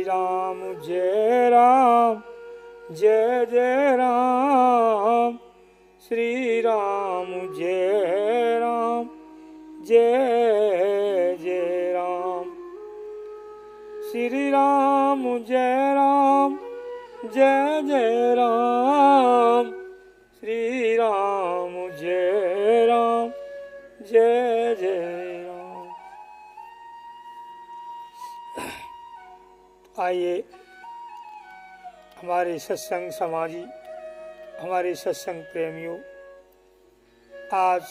राम जय राम जय जय राम, श्री राम जय राम जय जय राम, श्री राम जय राम जय जय राम, श्री राम जय राम जय जय राम। आइए हमारे सत्संग समाजी, हमारे सत्संग प्रेमियों, आज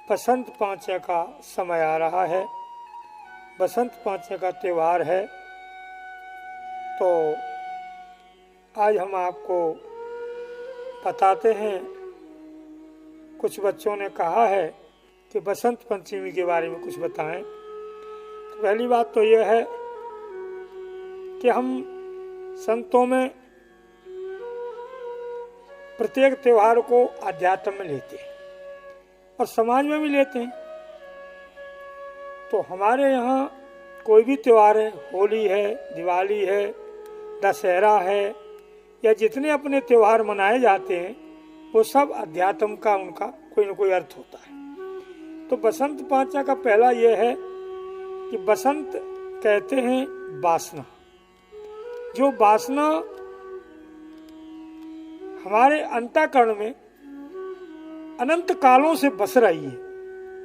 बसंत पंचमी का समय आ रहा है। बसंत पंचमी का त्यौहार है, तो आज हम आपको बताते हैं। कुछ बच्चों ने कहा है कि बसंत पंचमी के बारे में कुछ बताएं। तो पहली बात तो यह है कि हम संतों में प्रत्येक त्योहार को अध्यात्म में लेते हैं और समाज में भी लेते हैं। तो हमारे यहाँ कोई भी त्योहार है, होली है, दिवाली है, दशहरा है, या जितने अपने त्योहार मनाए जाते हैं वो सब अध्यात्म का उनका कोई न कोई अर्थ होता है। तो बसंत पंचमी का पहला यह है कि बसंत कहते हैं वासना। जो वासना हमारे अंतःकरण में अनंत कालों से बस रही है,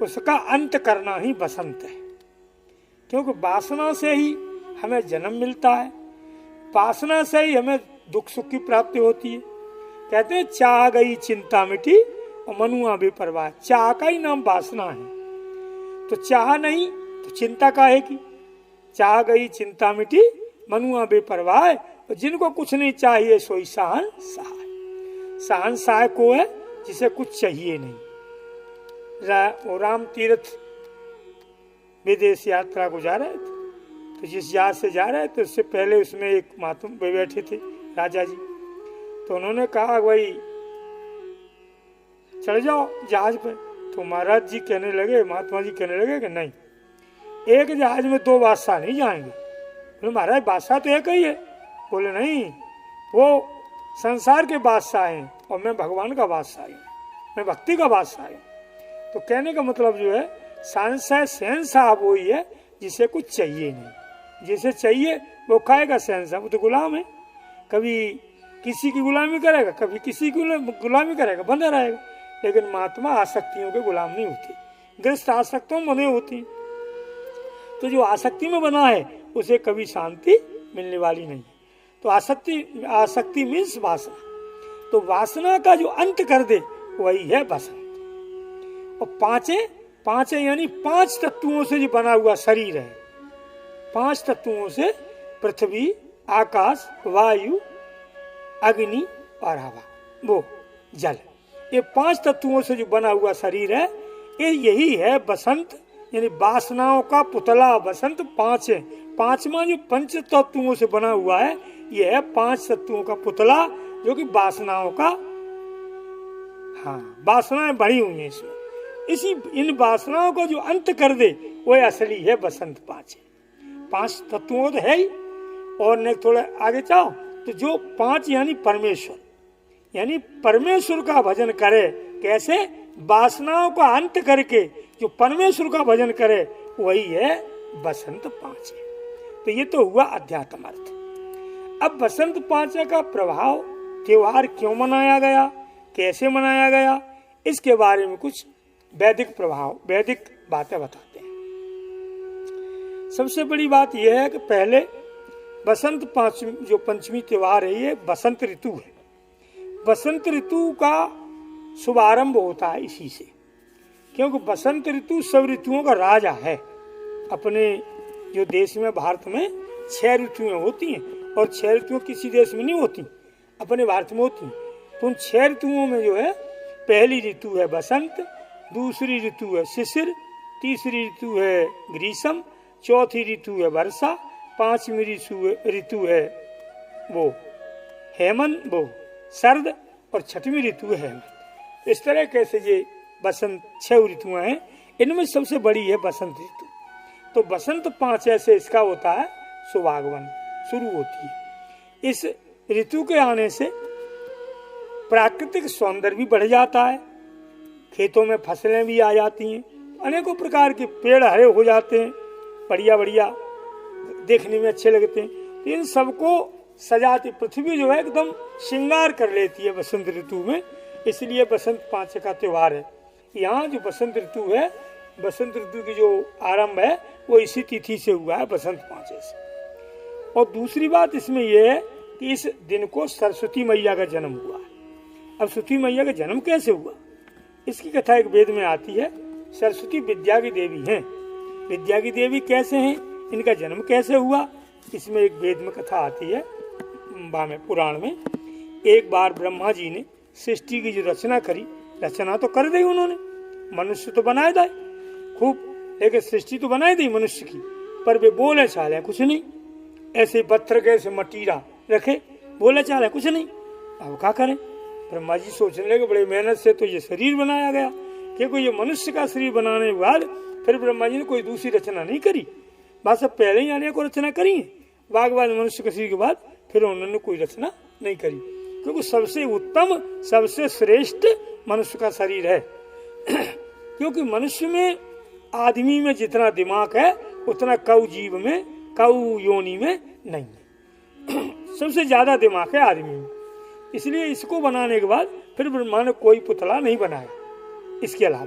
उसका अंत करना ही बसंत है। क्योंकि वासना से ही हमें जन्म मिलता है, वासना से ही हमें दुख सुख की प्राप्ति होती है। कहते हैं चाह गई चिंता मिटी और मनुआ बेपरवाह। चाह का ही नाम वासना है, तो चाह नहीं तो चिंता काहे की। चाह गई चिंता मिटी मनुआ बेपरवाह, और जिनको कुछ नहीं चाहिए सोई शहंशाह। शहंशाह को है जिसे कुछ चाहिए नहीं। राम तीर्थ विदेश यात्रा को जा रहे थे, तो जिस जहाज से जा रहे थे उससे पहले उसमें एक महात्मा बैठे थे, राजा जी। तो उन्होंने कहा भाई चढ़ जाओ जहाज पे। तो महाराज जी कहने लगे, महात्मा जी कहने लगे कि नहीं, एक जहाज में दो बादशाह नहीं जाएंगे। बोले महाराज बादशाह तो एक ही है। बोले नहीं, वो संसार के बादशाह हैं और मैं भगवान का बादशाह हूँ, मैं भक्ति का बादशाह हूँ। तो कहने का मतलब जो है शहंशाह वो ही है जिसे कुछ चाहिए नहीं। जिसे चाहिए वो खाएगा शहंशाह, वो तो गुलाम है। कभी किसी की गुलामी करेगा, कभी किसी की गुलामी करेगा, बंधा रहेगा। लेकिन महात्मा आसक्तियों के गुलाम नहीं होती, ग्रस्त आसक्तियों में बने होती। तो जो आसक्ति में बना है उसे कभी शांति मिलने वाली नहीं है। तो आसक्ति मीन्स वासना। तो वासना का जो अंत कर दे वही है बसंत। और पांचे यानी 5 तत्वों से जो बना हुआ शरीर है, 5 तत्वों से पृथ्वी, आकाश, वायु, अग्नि और हवा, वो जल, ये 5 तत्वों से जो बना हुआ शरीर है, यही है बसंत। यानी वासनाओं का पुतला बसंत 5 है। 5वां जो 5 तत्वों से बना हुआ है, यह है 5 तत्वों का पुतला, जो कि वासनाओं का, वासनाएं बढ़ी हुई है इसमें। इन वासनाओं को जो अंत कर दे वो असली है बसंत 5 है। 5 तत्वों तो है ही, और नहीं थोड़ा आगे चाहो तो जो 5 यानी परमेश्वर, यानी परमेश्वर का भजन करे। कैसे? वासनाओं का अंत करके जो परमेश्वर का भजन करे वही है बसंत 5 है। तो ये तो हुआ अध्यात्म अर्थ। अब बसंत पंचमी का प्रभाव, त्योहार क्यों मनाया गया, कैसे मनाया गया, इसके बारे में कुछ वैदिक प्रभाव, वैदिक बातें बताते हैं। सबसे बड़ी बात यह है कि पहले बसंत पंचमी, जो पंचमी त्योहार है, ये बसंत ऋतु है। बसंत ऋतु का शुभारंभ होता है इसी से, क्योंकि बसंत ऋतु सब ऋतुओं का राजा है। अपने जो देश में, भारत में 6 ऋतुएं होती हैं, और 6 ऋतुएं किसी देश में नहीं होती, अपने भारत में होती हैं। तो उन 6 ऋतुओं में जो है, पहली ऋतु है बसंत, दूसरी ऋतु है शिशिर, तीसरी ऋतु है ग्रीष्म, चौथी ऋतु है वर्षा, 5वीं ऋतु है वो हेमंत, वो सर्द, और 6वीं ऋतु है हेमंत। इस तरह कैसे ये बसंत 6 ऋतुएं हैं, इनमें सबसे बड़ी है बसंत ऋतु। तो बसंत 5 से इसका होता है सुहागवन शुरू होती है। इस ऋतु के आने से प्राकृतिक सौंदर्य भी बढ़ जाता है, खेतों में फसलें भी आ जाती हैं, अनेकों प्रकार के पेड़ हरे हो जाते हैं, बढ़िया बढ़िया देखने में अच्छे लगते हैं। तो इन सबको सजाती पृथ्वी जो है एकदम श्रृंगार कर लेती है बसंत ऋतु में, इसलिए बसंत 5 का त्योहार है। यहाँ जो बसंत ऋतु है, बसंत ऋतु की जो आरंभ है वो इसी तिथि से हुआ है, बसंत 5 से। और दूसरी बात इसमें यह है कि इस दिन को सरस्वती मैया का जन्म हुआ है। अब सरस्वती मैया का जन्म कैसे हुआ, इसकी कथा एक वेद में आती है। सरस्वती विद्या की देवी हैं। विद्या की देवी कैसे हैं, इनका जन्म कैसे हुआ, इसमें एक वेद में कथा आती है, पुराण में। एक बार ब्रह्मा जी ने सृष्टि की जो रचना करी, रचना तो कर दी उन्होंने, मनुष्य तो बनाए थे खूब, लेकिन सृष्टि तो बनाई दी मनुष्य की, पर वे बोले चाले कुछ नहीं, ऐसे पत्थर के ऐसे मटीरा रखे, बोले चाले कुछ नहीं। अब क्या करें, ब्रह्मा जी सोचने लगे बड़े मेहनत से तो ये शरीर बनाया गया, क्योंकि ये मनुष्य का शरीर बनाने के बाद फिर ब्रह्मा जी ने कोई दूसरी रचना नहीं करी, बस अब पहले ही आने को रचना करी है, बागवान मनुष्य के शरीर के बाद फिर उन्होंने कोई रचना नहीं करी, क्योंकि सबसे उत्तम सबसे श्रेष्ठ मनुष्य का शरीर है। क्योंकि मनुष्य में, आदमी में जितना दिमाग है उतना कऊ जीव में, कऊ योनि में नहीं है। सबसे ज्यादा दिमाग है आदमी में, इसलिए इसको बनाने के बाद फिर ब्रह्मा ने कोई पुतला नहीं बनाया इसके अलावा,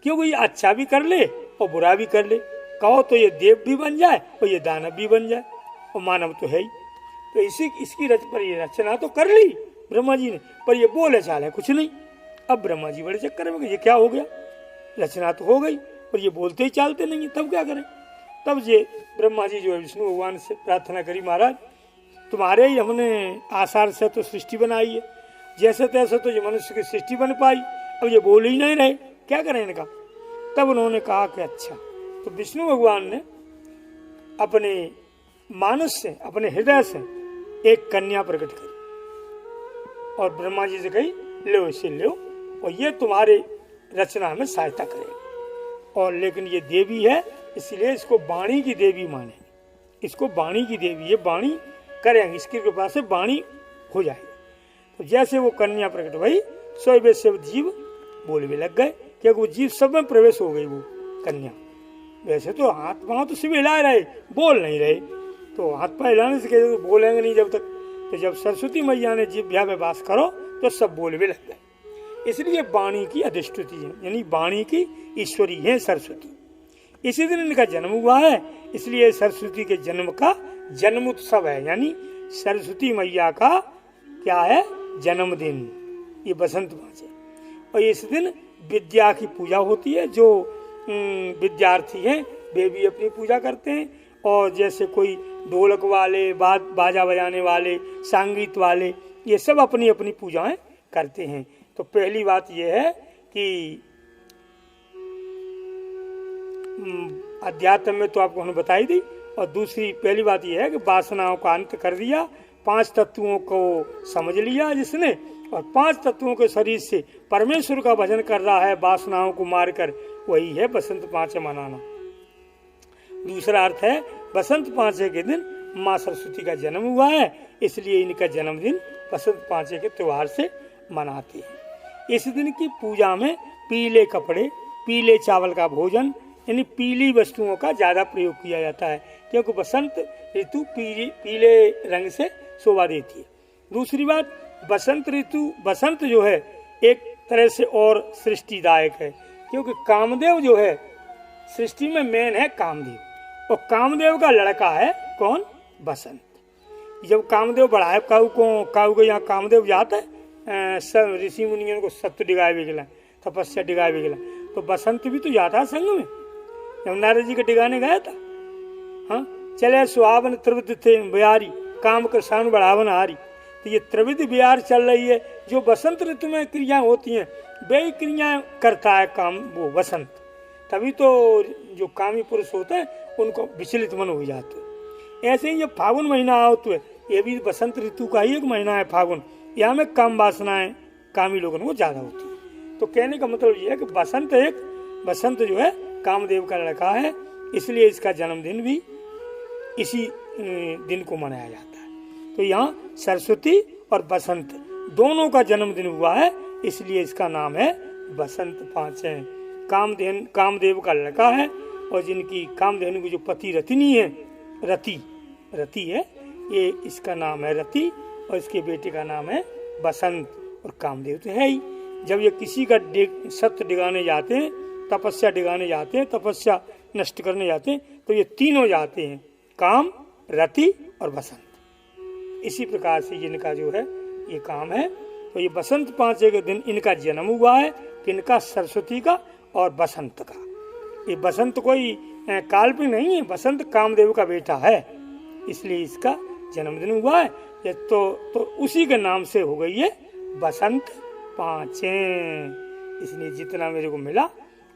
क्योंकि ये अच्छा भी कर ले और बुरा भी कर ले, कहो तो ये देव भी बन जाए और ये दानव भी बन जाए, और मानव तो है ही। तो इसकी रचना तो कर ली ब्रह्मा जी ने, पर ये बोले चाले कुछ नहीं। अब ब्रह्मा जी बड़े चक्कर में, ये क्या हो गया, रचना तो हो गई पर ये बोलते ही चालते नहीं है, तब क्या करें। तब ये ब्रह्मा जी जो है विष्णु भगवान से प्रार्थना करी, महाराज तुम्हारे ही हमने आसार से तो सृष्टि बनाई है, जैसे तैसे तो ये मनुष्य की सृष्टि बन पाई, अब ये बोल ही नहीं रहे, क्या करें इनका। तब उन्होंने कहा कि अच्छा, तो विष्णु भगवान ने अपने मानस से, अपने हृदय से एक कन्या प्रकट करी और ब्रह्मा जी से कही लो इसे लो, और ये तुम्हारे रचना में सहायता करेगी। और लेकिन ये देवी है, इसलिए इसको वाणी की देवी माने, इसको वाणी की देवी, ये वाणी करेंगे, इसकी कृपा से वाणी हो जाएगी। तो जैसे वो कन्या प्रकट हुई, सोए से जीव बोलने लग गए, क्योंकि वो जीव सब में प्रवेश हो गई वो कन्या। वैसे तो हाथ पाँव तो सिर्फ हिला रहे, बोल नहीं रहे, तो हाथ पाँव हिलाने से कहते तो बोलेंगे नहीं जब तक। तो जब सरस्वती मैया ने जिह्वा में वास करो तो सब बोलने लग गए, इसलिए वाणी की अधिष्ठिति है, यानी वाणी की ईश्वरी है सरस्वती। इसी दिन इनका जन्म हुआ है, इसलिए सरस्वती के जन्म का जन्म उत्सव है, यानी सरस्वती मैया का क्या है, जन्मदिन, ये बसंत 5 है। और इस दिन विद्या की पूजा होती है, जो विद्यार्थी हैं वे भी अपनी पूजा करते हैं, और जैसे कोई ढोलक वाले, बाजा बजाने वाले, संगीत वाले, ये सब अपनी अपनी पूजाएं करते हैं। तो पहली बात यह है कि अध्यात्म में तो आपको हमने बताई दी, और दूसरी पहली बात यह है कि वासनाओं का अंत कर दिया, 5 तत्वों को समझ लिया जिसने, और 5 तत्वों के शरीर से परमेश्वर का भजन कर रहा है वासनाओं को मारकर, वही है बसंत 5 मनाना। दूसरा अर्थ है बसंत 5 के दिन माँ सरस्वती का जन्म हुआ है, इसलिए इनका जन्मदिन बसंत 5 के त्योहार से मनाते हैं। इस दिन की पूजा में पीले कपड़े, पीले चावल का भोजन, यानी पीली वस्तुओं का ज्यादा प्रयोग किया जाता है, क्योंकि बसंत ऋतु पीले रंग से शोभा देती है। दूसरी बात, बसंत ऋतु, बसंत जो है एक तरह से और सृष्टिदायक है, क्योंकि कामदेव जो है सृष्टि में मेन है कामदेव, और कामदेव का लड़का है कौन, बसंत। जब कामदेव बढ़ाए काऊ को यहाँ कामदेव जाता है, सब ऋषि मुनियों को सत्य डिगाए बिगला, तपस्या डिगाए बिगला, तो बसंत भी तो जाता है संग में, जब नारद जी के डिगाने गया था। हाँ, चले सुहावन त्रिविध थे बिहारी, काम कर शान बढ़ावन हारी। तो ये त्रिविध बिहार चल रही है, जो बसंत ऋतु में क्रिया होती हैं वे क्रियाएं करता है काम वो बसंत, तभी तो जो कामी पुरुष होते हैं उनको विचलित मन हो जाते हैं। ऐसे ही जब फागुन महीना आओ है, ये भी बसंत ऋतु का ही एक महीना है फागुन, यहाँ में काम वासनाएं कामी लोगों को ज्यादा होती है। तो कहने का मतलब ये है कि बसंत जो है कामदेव का लड़का है, इसलिए इसका जन्मदिन भी इसी दिन को मनाया जाता है। तो यहाँ सरस्वती और बसंत दोनों का जन्मदिन हुआ है, इसलिए इसका नाम है बसंत पांचेय। कामदेव का लड़का है और जिनकी कामधेनु की जो पति रतिनी है, रति है, ये इसका नाम है रति और इसके बेटे का नाम है बसंत। और कामदेव तो है ही, जब ये किसी का सत्य डिगाने जाते हैं, तपस्या डिगाने जाते हैं, तपस्या नष्ट करने जाते हैं, तो ये तीनों जाते हैं, काम, रति और बसंत। इसी प्रकार से जिनका जो है ये काम है। तो ये बसंत पांचवें के दिन इनका जन्म हुआ है, किनका? सरस्वती का और बसंत का। ये बसंत कोई काल्पनिक नहीं है, बसंत कामदेव का बेटा है, इसलिए इसका जन्मदिन हुआ है। ये तो उसी के नाम से हो गई है बसंत पांचें। इसलिए जितना मेरे को मिला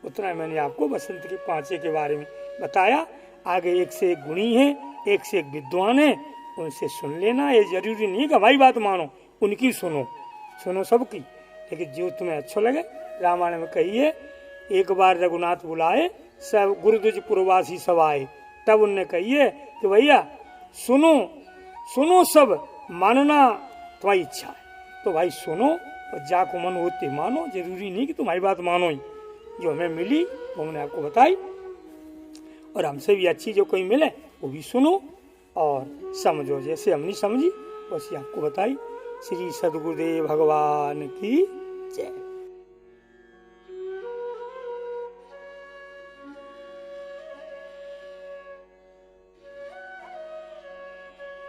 उतना मैंने आपको बसंत के पांचें के बारे में बताया। आगे एक से एक गुणी है, एक से एक विद्वान है, उनसे सुन लेना। ये जरूरी नहीं है कि हमारी बात मानो, उनकी सुनो सबकी, लेकिन जो तुम्हें अच्छा लगे। रामायण में कहिए, एक बार रघुनाथ बुलाए सब गुरुद्वाज पुरवासी सब आए, तब उनने कहिए कि भैया सुनो सब, मानना तुम्हारी इच्छा है तो भाई सुनो और जाको मन होते मानो। जरूरी नहीं कि तुम्हारी बात मानो ही, जो हमें मिली वो हमने आपको बताई, और हमसे भी अच्छी जो कोई मिले वो भी सुनो और समझो। जैसे हमने समझी वैसे आपको बताई। श्री सद्गुरुदेव भगवान की जय।